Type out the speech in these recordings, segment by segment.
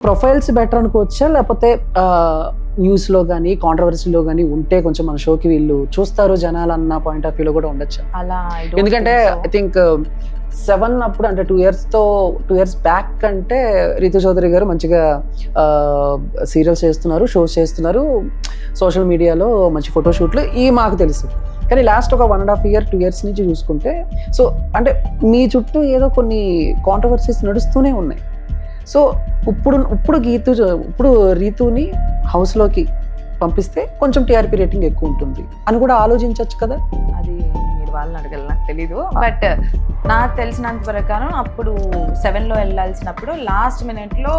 Profiles better అనుకోవచ్చా, లేకపోతే న్యూస్లో కానీ కాంట్రవర్సీలో కానీ ఉంటే కొంచెం మన షోకి వీళ్ళు చూస్తారు జనాలు అన్న పాయింట్ ఆఫ్ వ్యూలో కూడా ఉండొచ్చా? అలా ఎందుకంటే ఐ థింక్ 7 అప్పుడు అంటే 2 years బ్యాక్ అంటే రితు చౌదరి గారు మంచిగా సీరియల్స్ చేస్తున్నారు, షోస్ చేస్తున్నారు, సోషల్ మీడియాలో మంచి ఫోటోషూట్లు మాకు తెలుసు. కానీ లాస్ట్ ఒక 1.5 year 2 years నుంచి చూసుకుంటే సో అంటే మీ చుట్టూ ఏదో కొన్ని కాంట్రవర్సీస్ నడుస్తూనే ఉన్నాయి. సో ఇప్పుడు రీతుని హౌస్లోకి పంపిస్తే కొంచెం టీఆర్పీ రేటింగ్ ఎక్కువ ఉంటుంది అని కూడా ఆలోచించవచ్చు కదా. అది మీరు వాళ్ళని అడగాలి, నాకు తెలీదు. బట్ నాకు తెలిసినంత ప్రకారం అప్పుడు 7లో వెళ్ళాల్సినప్పుడు లాస్ట్ మినిట్లో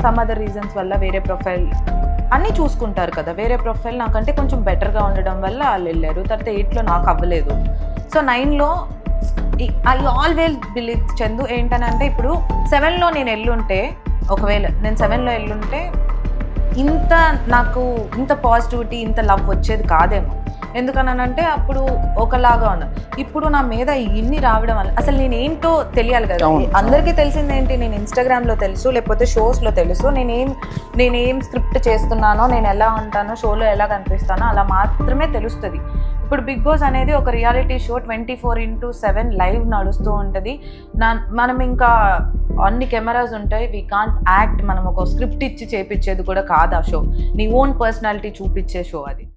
సమ్ అదర్ రీజన్స్ వల్ల వేరే ప్రొఫైల్ అన్నీ చూసుకుంటారు కదా, వేరే ప్రొఫైల్ నాకంటే కొంచెం బెటర్గా ఉండడం వల్ల వాళ్ళు వెళ్ళారు. తర్వాత 8లో నాకు అవ్వలేదు. సో 9లో ఐ ఆల్వేస్ బిలీవ్ చందు ఏంటనంటే ఇప్పుడు 7లో నేను వెళ్ళుంటే, ఒకవేళ నేను 7లో వెళ్ళుంటే నాకు ఇంత పాజిటివిటీ ఇంత లవ్ వచ్చేది కాదేమో. ఎందుకనంటే అప్పుడు ఒకలాగా ఉన్నా, ఇప్పుడు నా మీద ఇన్ని రావడం వల్ల అసలు నేనేంటో తెలియాలి కదా. అందరికీ తెలిసింది ఏంటి, నేను ఇన్స్టాగ్రామ్లో తెలుసు, లేకపోతే షోస్లో తెలుసు, నేనేం స్క్రిప్ట్ చేస్తున్నానో, నేను ఎలా ఉంటానో, షోలో ఎలా కనిపిస్తానో అలా మాత్రమే తెలుస్తుంది. ఇప్పుడు బిగ్ బాస్ అనేది ఒక రియాలిటీ షో, 24/7 లైవ్ నడుస్తూ ఉంటుంది. మనం ఇంకా అన్ని కెమెరాస్ ఉంటాయి, వీ కాంట్ యాక్ట్. మనం ఒక స్క్రిప్ట్ ఇచ్చి చేపించేది కూడా కాదు ఆ షో, నీ ఓన్ పర్సనాలిటీ చూపించే షో అది.